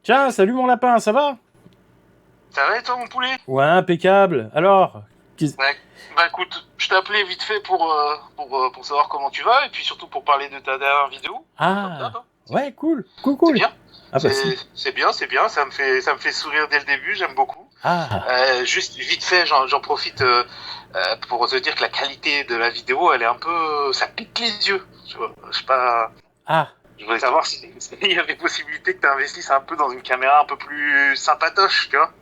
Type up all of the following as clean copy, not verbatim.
Tiens, salut mon lapin, ça va? Ça va et toi mon poulet? Ouais, impeccable. Alors, Ouais. Bah écoute, je t'ai appelé vite fait pour savoir comment tu vas et puis surtout pour parler de ta dernière vidéo. Comme ah, d'hab, hein. ouais, cool, cool, C'est cool. bien. Ah bah si. C'est bien, ça me fait sourire dès le début, j'aime beaucoup. Ah, Juste vite fait, j'en profite pour te dire que la qualité de la vidéo, elle est un peu, ça pique les yeux. Tu vois, je sais pas. ah, Je voulais savoir s'il y avait possibilité que tu investisses un peu dans une caméra un peu plus sympatoche, tu vois.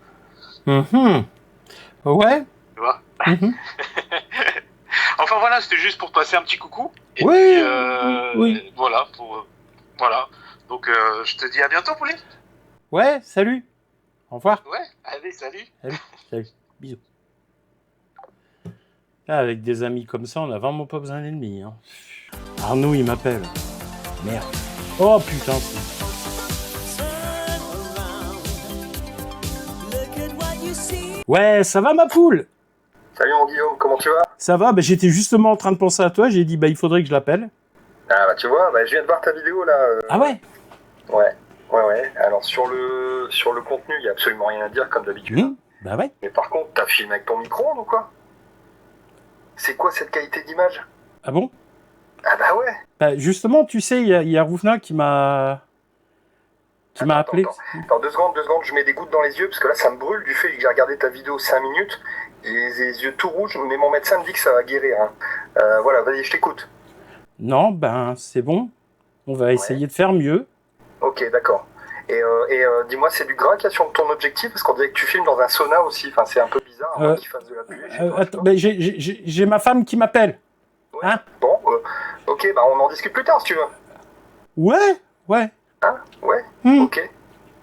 ouais, Tu vois. mhm. Enfin voilà, c'était juste pour passer un petit coucou. Et Oui, puis oui. voilà, voilà. Donc je te dis à bientôt, poulet. Ouais, salut. Au revoir. Ouais, allez, salut. Salut, salut. Bisous. Ah, avec des amis comme ça, on a vraiment pas besoin d'ennemis. Hein. Arnaud, il m'appelle. Merde. Oh putain. Ouais, ça va ma poule? Salut mon Guillaume, comment tu vas? Ça va, bah, j'étais justement en train de penser à toi, j'ai dit bah il faudrait que je l'appelle. Ah bah tu vois, bah, je viens de voir ta vidéo là. Ah ouais? Ouais. Alors sur le contenu, il y a absolument rien à dire comme d'habitude. Bah ouais. Mais par contre, t'as filmé avec ton micro ou quoi? C'est quoi cette qualité d'image? Ah bon? Ah bah ouais. Bah justement, tu sais, il y a Roufna qui m'a appelé. Attends, deux secondes, je mets des gouttes dans les yeux parce que là ça me brûle du fait que j'ai regardé ta vidéo 5 minutes. J'ai les yeux tout rouges, mais mon médecin me dit que ça va guérir. Hein. Voilà, vas-y, je t'écoute. Non, ben c'est bon. On va essayer de faire mieux. Ok, d'accord. Et dis-moi, c'est du gras qu'il y a sur ton objectif? Parce qu'on dirait que tu filmes dans un sauna aussi. Enfin, c'est un peu bizarre qu'il fasse de la pluie. Attends, bah, j'ai ma femme qui m'appelle. Ouais. Hein? Bon, ok, bah on en discute plus tard si tu veux. Ouais. Hein? Ouais, ok.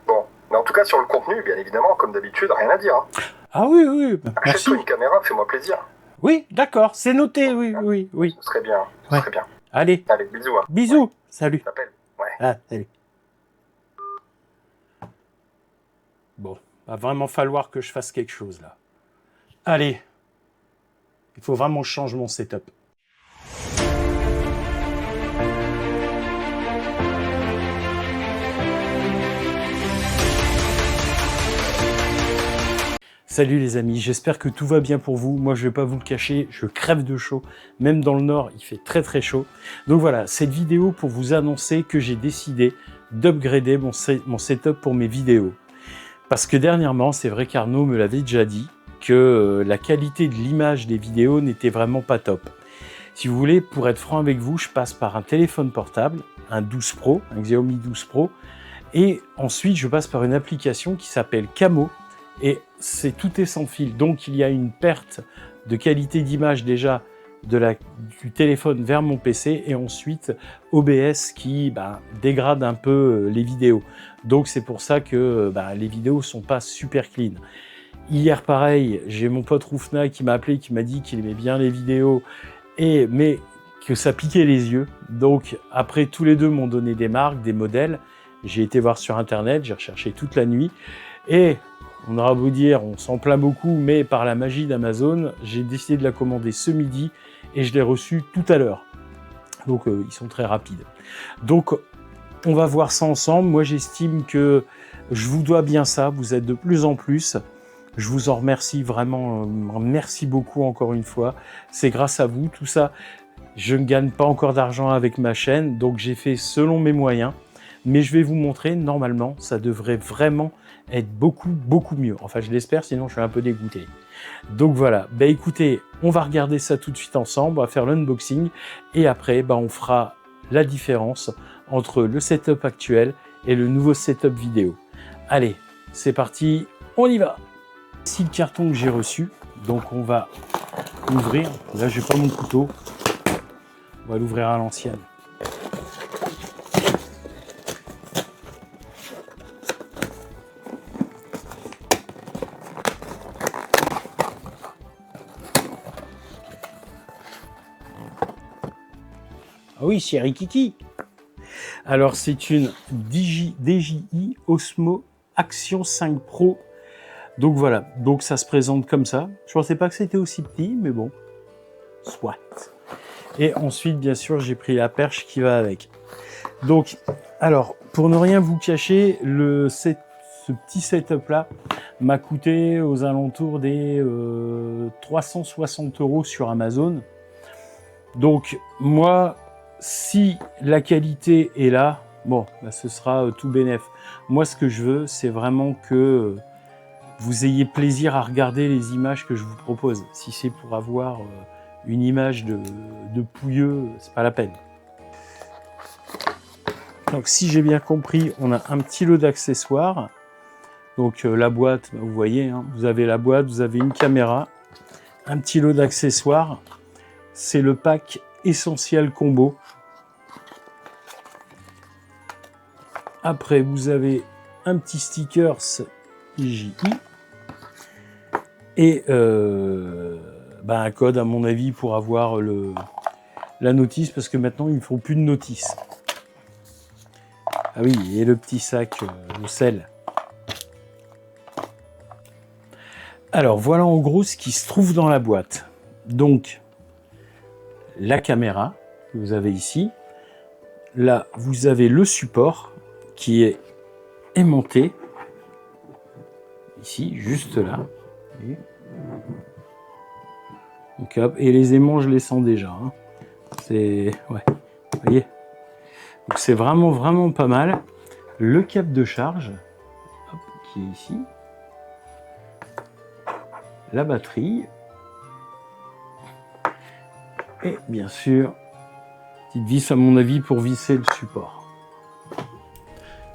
Bon, mais en tout cas sur le contenu, bien évidemment, comme d'habitude, rien à dire. Hein. Ah oui, bah, merci. Achète-toi une caméra, fais-moi plaisir. Oui, d'accord, c'est noté, oui. Ce serait bien, serait bien. Allez, bisous. Hein. bisous, ouais. salut. Je t'appelle, ouais. Ah, salut. Bon, va vraiment falloir que je fasse quelque chose là. Allez, il faut vraiment que je change mon setup. Salut les amis, j'espère que tout va bien pour vous. Moi, je vais pas vous le cacher, je crève de chaud. Même dans le nord, il fait très chaud. Donc voilà, cette vidéo pour vous annoncer que j'ai décidé d'upgrader mon setup pour mes vidéos. Parce que dernièrement, c'est vrai qu'Arnaud me l'avait déjà dit, que la qualité de l'image des vidéos n'était vraiment pas top. Si vous voulez, pour être franc avec vous, je passe par un téléphone portable, un 12 Pro, un Xiaomi 12 Pro, et ensuite je passe par une application qui s'appelle Camo, et tout est sans fil. Donc il y a une perte de qualité d'image déjà du téléphone vers mon PC, et ensuite OBS qui dégrade un peu les vidéos. Donc c'est pour ça que les vidéos sont pas super clean. Hier pareil, j'ai mon pote Roufna qui m'a appelé, qui m'a dit qu'il aimait bien les vidéos, mais que ça piquait les yeux. Donc après, tous les deux m'ont donné des marques, des modèles. J'ai été voir sur internet, j'ai recherché toute la nuit, et on aura beau dire, on s'en plaint beaucoup, mais par la magie d'Amazon, j'ai décidé de la commander ce midi et je l'ai reçue tout à l'heure. Donc ils sont très rapides. Donc on va voir ça ensemble. Moi j'estime que je vous dois bien ça, vous êtes de plus en plus. Je vous en remercie vraiment, merci beaucoup encore une fois. C'est grâce à vous, tout ça. Je ne gagne pas encore d'argent avec ma chaîne, donc j'ai fait selon mes moyens. Mais je vais vous montrer, normalement, ça devrait vraiment être beaucoup mieux. Enfin, je l'espère, sinon je suis un peu dégoûté. Donc voilà, écoutez, on va regarder ça tout de suite ensemble, on va faire l'unboxing, et après, on fera la différence entre le setup actuel et le nouveau setup vidéo. Allez, c'est parti, on y va! Voici le carton que j'ai reçu, donc on va l'ouvrir. Là, j'ai pas mon couteau, on va l'ouvrir à l'ancienne. Ah oui, c'est Rikiki. Alors, c'est une DJI Osmo Action 5 Pro. Donc voilà, donc ça se présente comme ça. Je pensais pas que c'était aussi petit, mais bon, soit. Et ensuite, bien sûr, j'ai pris la perche qui va avec. Donc, alors, pour ne rien vous cacher, ce petit setup-là m'a coûté aux alentours des 360 € sur Amazon. Donc, moi, si la qualité est là, bon, bah, ce sera tout bénef. Moi, ce que je veux, c'est vraiment que vous ayez plaisir à regarder les images que je vous propose. Si c'est pour avoir une image de pouilleux, c'est pas la peine. Donc, si j'ai bien compris, on a un petit lot d'accessoires. Donc, la boîte, vous voyez, hein, vous avez la boîte, vous avez une caméra, un petit lot d'accessoires. C'est le pack Essentiel Combo. Après, vous avez un petit stickers IJI et un code, à mon avis, pour avoir la notice, parce que maintenant, ils ne font plus de notice. Ah oui, et le petit sac au sel. Alors, voilà en gros ce qui se trouve dans la boîte. Donc, la caméra que vous avez ici. Là, vous avez le support qui est aimanté. Ici, juste là. Donc, hop, et les aimants, je les sens déjà. Hein. C'est... Ouais, vous voyez. Donc, c'est vraiment, vraiment pas mal. Le câble de charge, hop, qui est ici. La batterie. Et bien sûr, petite vis à mon avis pour visser le support.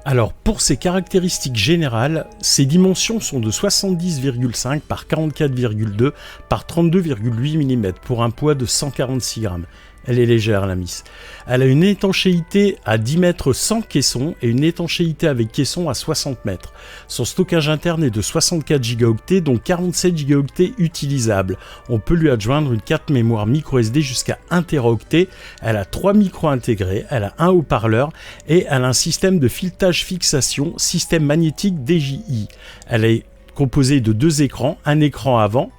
Alors pour ses caractéristiques générales, ses dimensions sont de 70,5 par 44,2 par 32,8 mm pour un poids de 146 grammes. Elle est légère, la Miss. Elle a une étanchéité à 10 mètres sans caisson et une étanchéité avec caisson à 60 mètres. Son stockage interne est de 64 Go, dont 47 Go utilisables. On peut lui adjoindre une carte mémoire micro SD jusqu'à 1 Teraoctet. Elle a 3 micros intégrés, elle a un haut-parleur et elle a un système de filetage fixation, système magnétique DJI. Elle est composée de 2 écrans, un écran avant,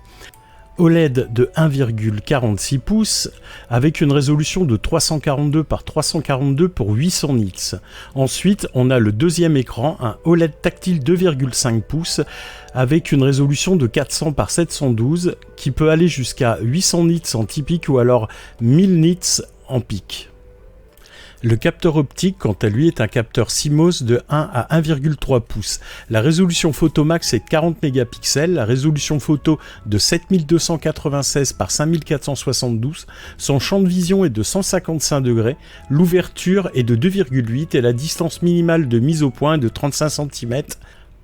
OLED de 1,46 pouces avec une résolution de 342 par 342 pour 800 nits. Ensuite, on a le deuxième écran, un OLED tactile 2,5 pouces avec une résolution de 400 par 712 qui peut aller jusqu'à 800 nits en typique ou alors 1000 nits en pic. Le capteur optique, quant à lui, est un capteur CMOS de 1 à 1,3 pouces. La résolution photo max est de 40 mégapixels, la résolution photo de 7296 par 5472, son champ de vision est de 155 degrés, l'ouverture est de 2,8 et la distance minimale de mise au point est de 35 cm.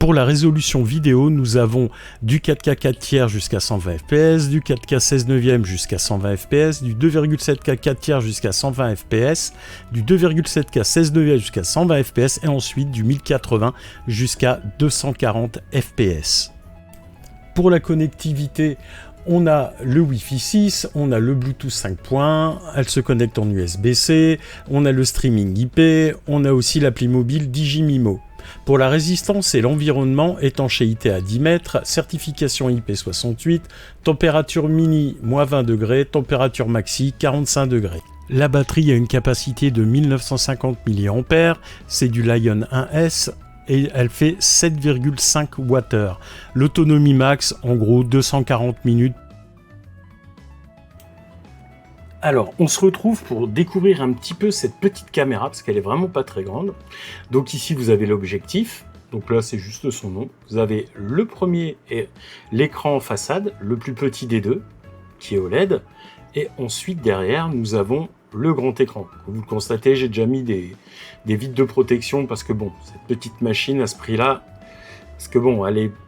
Pour la résolution vidéo, nous avons du 4K 4 tiers jusqu'à 120 fps, du 4K 16 neuvième jusqu'à 120 fps, du 2,7K 4 tiers jusqu'à 120 fps, du 2,7K 16 neuvième jusqu'à 120 fps et ensuite du 1080 jusqu'à 240 fps. Pour la connectivité, on a le Wi-Fi 6, on a le Bluetooth 5.1, elle se connecte en USB-C, on a le streaming IP, on a aussi l'appli mobile Digimimo. Pour la résistance et l'environnement, étanchéité à 10 mètres, certification IP68, température mini moins 20 degrés, température maxi 45 degrés. La batterie a une capacité de 1950 mAh, c'est du Lion 1S et elle fait 7,5 Wh. L'autonomie max, en gros 240 minutes. Alors, on se retrouve pour découvrir un petit peu cette petite caméra, parce qu'elle est vraiment pas très grande. Donc ici, vous avez l'objectif. Donc là, c'est juste son nom. Vous avez le premier et l'écran en façade, le plus petit des deux, qui est OLED. Et ensuite, derrière, nous avons le grand écran. Comme vous le constatez, j'ai déjà mis des vitres de protection, parce que bon, cette petite machine à ce prix-là, parce que bon,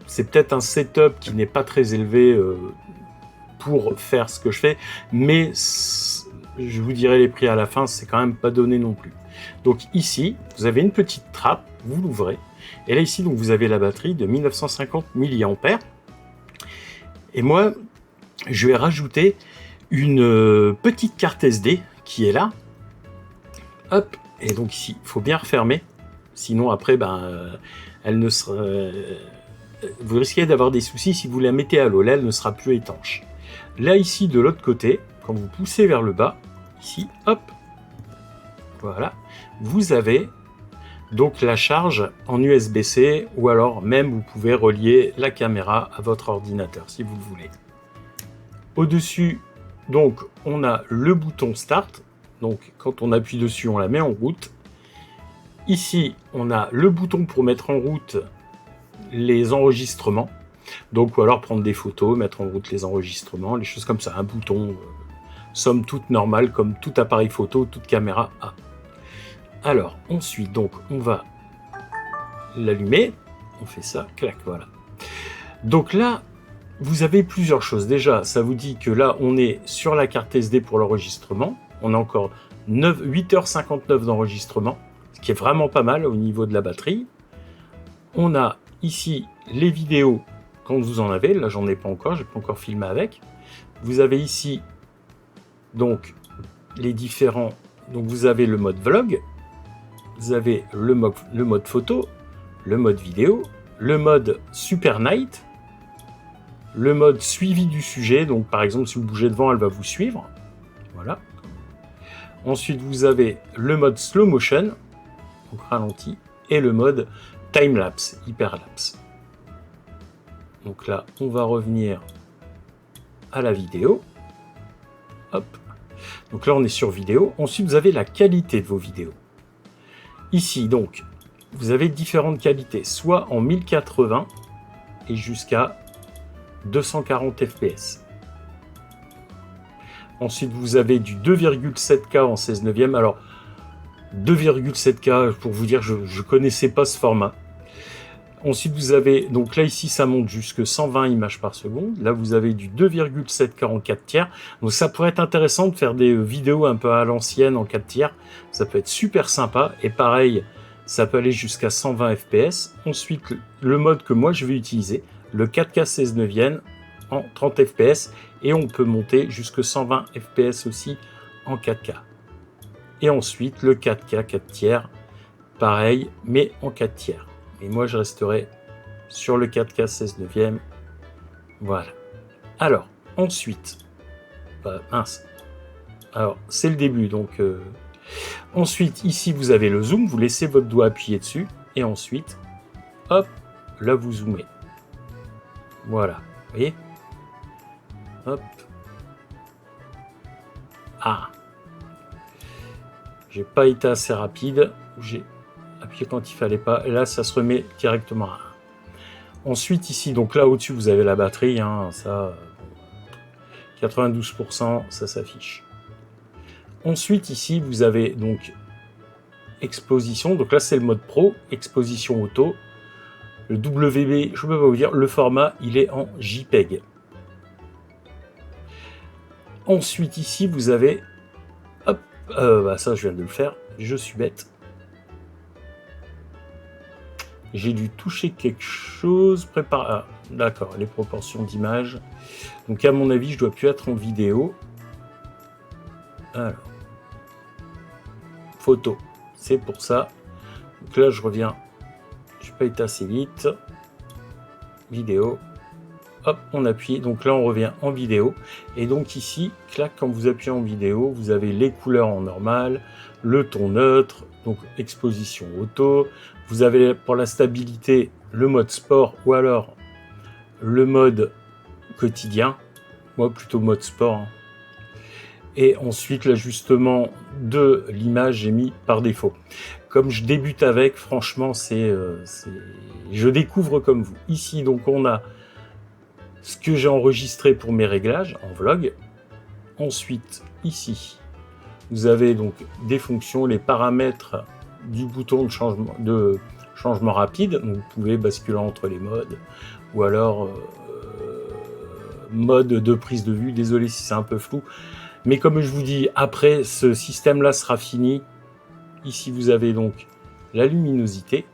c'est peut-être un setup qui n'est pas très élevé pour faire ce que je fais, mais je vous dirai les prix à la fin, c'est quand même pas donné non plus. Donc ici, vous avez une petite trappe, vous l'ouvrez, et là ici, donc vous avez la batterie de 1950 mAh, et moi, je vais rajouter une petite carte SD qui est là, hop, et donc ici, il faut bien refermer, sinon après, elle ne sera... vous risquez d'avoir des soucis si vous la mettez à l'eau, là, elle ne sera plus étanche. Là, ici, de l'autre côté, quand vous poussez vers le bas, ici, hop, voilà, vous avez donc la charge en USB-C, ou alors même vous pouvez relier la caméra à votre ordinateur si vous le voulez. Au-dessus, donc on a le bouton Start, donc quand on appuie dessus on la met en route. Ici on a le bouton pour mettre en route les enregistrements, donc ou alors prendre des photos, mettre en route les enregistrements, les choses comme ça, un bouton somme toute normale comme tout appareil photo, toute caméra a. Alors ensuite donc on va l'allumer, on fait ça, clac, voilà. Donc là vous avez plusieurs choses. Déjà ça vous dit que là on est sur la carte SD pour l'enregistrement, on a encore 8h59 d'enregistrement, ce qui est vraiment pas mal au niveau de la batterie. On a ici les vidéos quand vous en avez, là j'en ai pas encore, j'ai pas encore filmé avec. Vous avez ici donc les différents, donc vous avez le mode vlog, vous avez le mode photo, le mode vidéo, le mode super night, le mode suivi du sujet, donc par exemple si vous bougez devant elle va vous suivre, voilà. Ensuite vous avez le mode slow motion, donc ralenti, et le mode time-lapse, hyperlapse. Donc là, on va revenir à la vidéo. Hop. Donc là, on est sur vidéo. Ensuite, vous avez la qualité de vos vidéos. Ici, donc, vous avez différentes qualités, soit en 1080 et jusqu'à 240 fps. Ensuite, vous avez du 2,7K en 16 neuvième. Alors, 2,7K, pour vous dire, je ne connaissais pas ce format. Ensuite, vous avez, donc là, ici, ça monte jusque 120 images par seconde. Là, vous avez du 2,7K en 4 tiers. Donc, ça pourrait être intéressant de faire des vidéos un peu à l'ancienne en 4 tiers. Ça peut être super sympa. Et pareil, ça peut aller jusqu'à 120 fps. Ensuite, le mode que moi, je vais utiliser, le 4K 16 neuvième en 30 fps. Et on peut monter jusque 120 fps aussi en 4K. Et ensuite, le 4K 4 tiers, pareil, mais en 4 tiers. Et moi, je resterai sur le 4K 16 neuvième. Voilà. Alors, ensuite, mince. Alors, c'est le début, donc... Ensuite, ici, vous avez le zoom. Vous laissez votre doigt appuyer dessus. Et ensuite, hop, là, vous zoomez. Voilà. Vous voyez ? Hop. Ah. J'ai pas été assez rapide. J'ai appuyé quand il fallait pas. Et là, ça se remet directement à 1. Ensuite, ici, donc là, au-dessus, vous avez la batterie. Hein, ça, 92%, ça s'affiche. Ensuite, ici, vous avez donc exposition. Donc là, c'est le mode pro, exposition auto. Le WB, je peux pas vous dire, le format, il est en JPEG. Ensuite, ici, vous avez... Hop, ça, je viens de le faire. Je suis bête. J'ai dû toucher quelque chose. Préparer. Ah, d'accord, les proportions d'image. Donc, à mon avis, je dois plus être en vidéo. Alors. Photo. C'est pour ça. Donc là, je reviens. Je n'ai pas été assez vite. Vidéo. Hop, on appuie. Donc là, on revient en vidéo. Et donc ici, clac, quand vous appuyez en vidéo, vous avez les couleurs en normal, le ton neutre, donc exposition auto. Vous avez pour la stabilité le mode sport ou alors le mode quotidien. Moi, plutôt mode sport. Hein. Et ensuite, l'ajustement de l'image, j'ai mis par défaut. Comme je débute avec, franchement, je découvre comme vous. Ici, donc, on a ce que j'ai enregistré pour mes réglages en vlog. Ensuite, ici, vous avez donc des fonctions, les paramètres du bouton de changement rapide. Donc, vous pouvez basculer entre les modes ou alors mode de prise de vue. Désolé si c'est un peu flou. Mais comme je vous dis, après, ce système-là sera fini. Ici, vous avez donc la luminosité.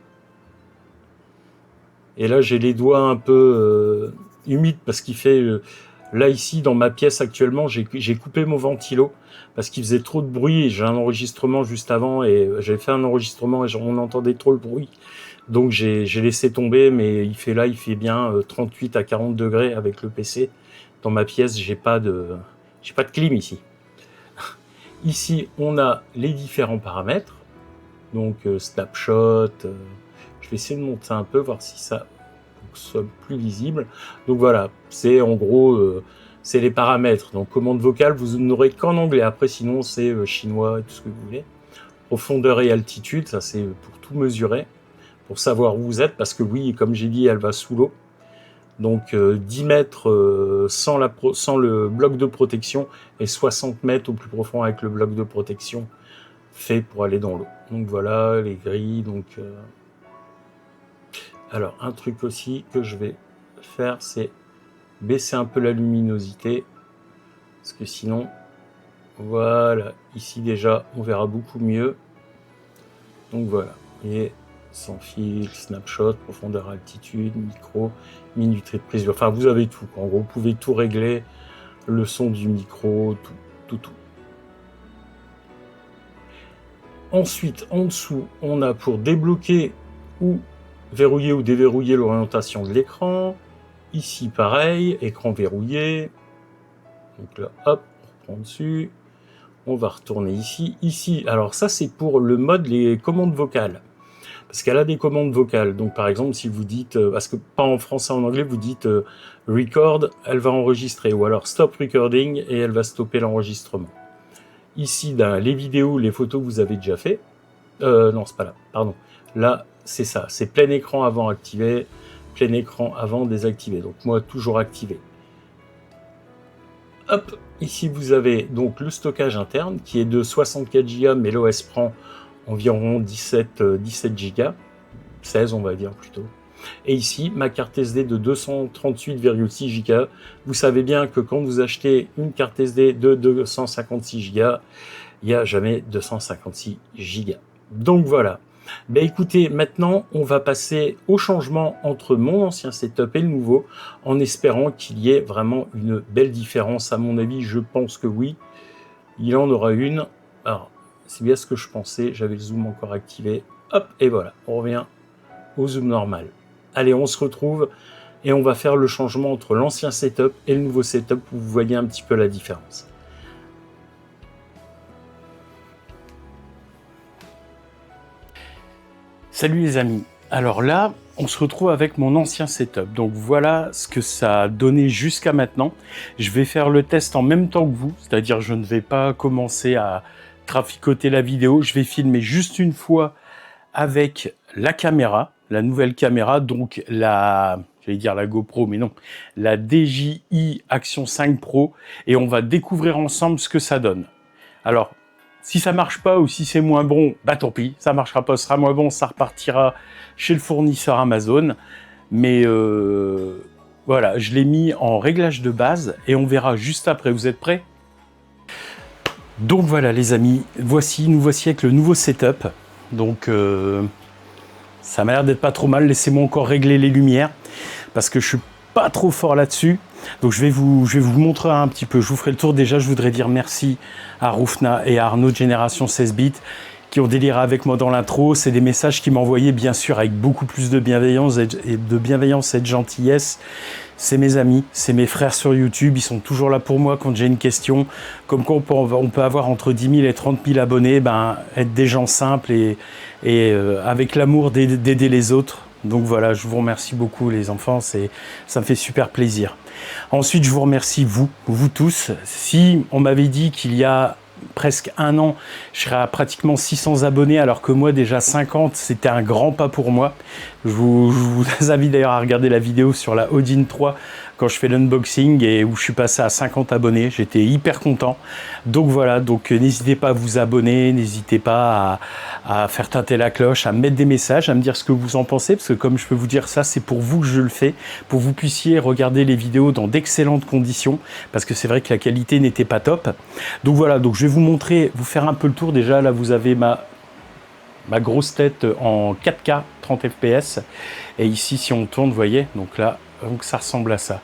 Et là, j'ai les doigts un peu humides parce qu'il fait... là, ici, dans ma pièce actuellement, j'ai coupé mon ventilo parce qu'il faisait trop de bruit. J'ai un enregistrement juste avant et j'avais fait un enregistrement et on entendait trop le bruit. Donc, j'ai laissé tomber, mais il fait bien 38 à 40 degrés avec le PC. Dans ma pièce, j'ai pas de clim ici. Ici, on a les différents paramètres. Donc, snapshot. Je vais essayer de monter un peu, voir si ça soit plus visible. Donc voilà, c'est en gros, c'est les paramètres. Donc, commande vocale, vous n'aurez qu'en anglais. Après, sinon, c'est chinois et tout ce que vous voulez. Profondeur et altitude, ça c'est pour tout mesurer, pour savoir où vous êtes, parce que oui, comme j'ai dit, elle va sous l'eau. Donc 10 mètres sans le bloc de protection et 60 mètres au plus profond avec le bloc de protection fait pour aller dans l'eau. Donc voilà les grilles. Donc alors un truc aussi que je vais faire, c'est baisser un peu la luminosité, parce que sinon, voilà, ici déjà on verra beaucoup mieux. Donc voilà, et sans fil, snapshot, profondeur, altitude, micro, minuterie de prise. Enfin, vous avez tout. En gros, vous pouvez tout régler, le son du micro, tout. Ensuite, en dessous, on a pour débloquer ou verrouiller ou déverrouiller l'orientation de l'écran. Ici, pareil, écran verrouillé. Donc là, hop, on reprend dessus. On va retourner ici. Ici, alors ça, c'est pour le mode les commandes vocales. Parce qu'elle a des commandes vocales. Donc, par exemple, si vous dites, parce que pas en français, en anglais, vous dites record, elle va enregistrer. Ou alors stop recording et elle va stopper l'enregistrement. Ici, dans les vidéos, les photos que vous avez déjà fait. Non, c'est pas là, pardon. Là, c'est ça. C'est plein écran avant activé, plein écran avant désactivé. Donc, moi, toujours activé. Hop, ici, vous avez donc le stockage interne qui est de 64 Go, mais l'OS prend environ 17 Go, 16 on va dire plutôt. Et ici, ma carte SD de 238,6 Go. Vous savez bien que quand vous achetez une carte SD de 256 Go, il n'y a jamais 256 Go. Donc voilà. Ben écoutez, maintenant, on va passer au changement entre mon ancien setup et le nouveau, en espérant qu'il y ait vraiment une belle différence. À mon avis, je pense que oui, il en aura une. Alors, c'est bien ce que je pensais, j'avais le zoom encore activé. Hop, et voilà, on revient au zoom normal. Allez, on se retrouve et on va faire le changement entre l'ancien setup et le nouveau setup pour que vous voyez un petit peu la différence. Salut les amis, alors là, on se retrouve avec mon ancien setup. Donc voilà ce que ça a donné jusqu'à maintenant. Je vais faire le test en même temps que vous, c'est-à-dire je ne vais pas commencer à traficoter la vidéo. Je vais filmer juste une fois avec la caméra, la nouvelle caméra, donc j'allais dire la GoPro, mais non, la DJI Action 5 Pro, et on va découvrir ensemble ce que ça donne. Alors, si ça marche pas ou si c'est moins bon, bah tant pis, ça marchera pas, ce sera moins bon, ça repartira chez le fournisseur Amazon. Mais voilà, je l'ai mis en réglage de base et on verra juste après. Vous êtes prêts? Donc voilà les amis, nous voici avec le nouveau setup. Donc ça m'a l'air d'être pas trop mal. Laissez-moi encore régler les lumières parce que je suis pas trop fort là-dessus. Donc je vais vous montrer un petit peu, je vous ferai le tour. Déjà je voudrais dire merci à Roufna et à Arnaud de Génération 16 bits qui ont déliré avec moi dans l'intro. C'est des messages qui m'envoyaient bien sûr avec beaucoup plus de bienveillance et de gentillesse. C'est mes amis, c'est mes frères sur YouTube, ils sont toujours là pour moi quand j'ai une question. Comme quoi on peut avoir entre 10 000 et 30 000 abonnés, être des gens simples et avec l'amour d'aider les autres. Donc voilà, je vous remercie beaucoup les enfants, ça me fait super plaisir. Ensuite, je vous remercie vous tous. Si on m'avait dit qu'il y a presque un an, je serais à pratiquement 600 abonnés, alors que moi déjà 50, c'était un grand pas pour moi. Je vous invite d'ailleurs à regarder la vidéo sur la Odin 3 quand je fais l'unboxing et où je suis passé à 50 abonnés. J'étais hyper content. Donc voilà, n'hésitez pas à vous abonner, n'hésitez pas à faire tinter la cloche, à mettre des messages, à me dire ce que vous en pensez, parce que comme je peux vous dire ça, c'est pour vous que je le fais, pour que vous puissiez regarder les vidéos dans d'excellentes conditions, parce que c'est vrai que la qualité n'était pas top. Donc voilà, donc je vais vous faire un peu le tour. Déjà là, vous avez ma grosse tête en 4K 30 fps, et ici si on tourne, vous voyez, donc là, donc ça ressemble à ça.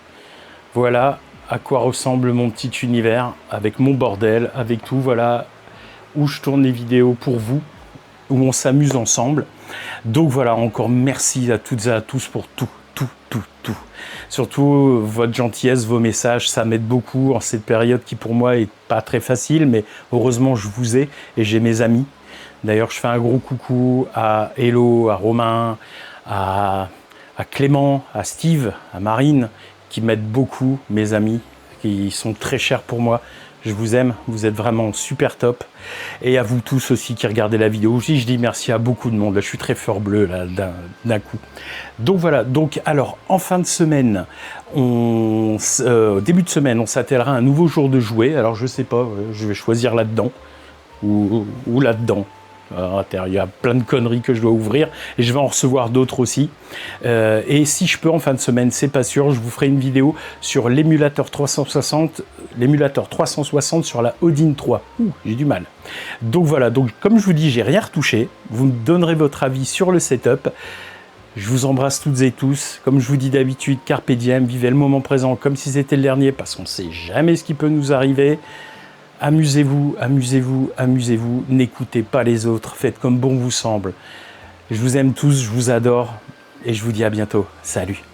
Voilà à quoi ressemble mon petit univers, avec mon bordel, avec tout, voilà où je tourne les vidéos pour vous, où on s'amuse ensemble. Donc voilà, encore merci à toutes et à tous pour tout, tout. Surtout votre gentillesse, vos messages, ça m'aide beaucoup en cette période qui pour moi est pas très facile, mais heureusement je vous ai et j'ai mes amis. D'ailleurs, je fais un gros coucou à Hello, à Romain, à Clément, à Steve, à Marine, qui m'aident beaucoup, mes amis, qui sont très chers pour moi. Je vous aime, vous êtes vraiment super top. Et à vous tous aussi qui regardez la vidéo aussi, je dis merci à beaucoup de monde. Là, je suis très fleur bleue là d'un coup. Donc voilà, donc alors en fin de semaine, début de semaine, on s'attellera à un nouveau jour de jouet. Alors je sais pas, je vais choisir là-dedans ou là-dedans. Il y a plein de conneries que je dois ouvrir et je vais en recevoir d'autres aussi. Et si je peux en fin de semaine, c'est pas sûr, je vous ferai une vidéo sur l'émulateur 360 sur la Odin 3. J'ai du mal. Donc voilà, donc comme je vous dis, j'ai rien retouché. Vous me donnerez votre avis sur le setup. Je vous embrasse toutes et tous. Comme je vous dis d'habitude, carpe diem, vivez le moment présent comme si c'était le dernier parce qu'on ne sait jamais ce qui peut nous arriver. Amusez-vous, amusez-vous, amusez-vous, n'écoutez pas les autres, faites comme bon vous semble. Je vous aime tous, je vous adore et je vous dis à bientôt. Salut!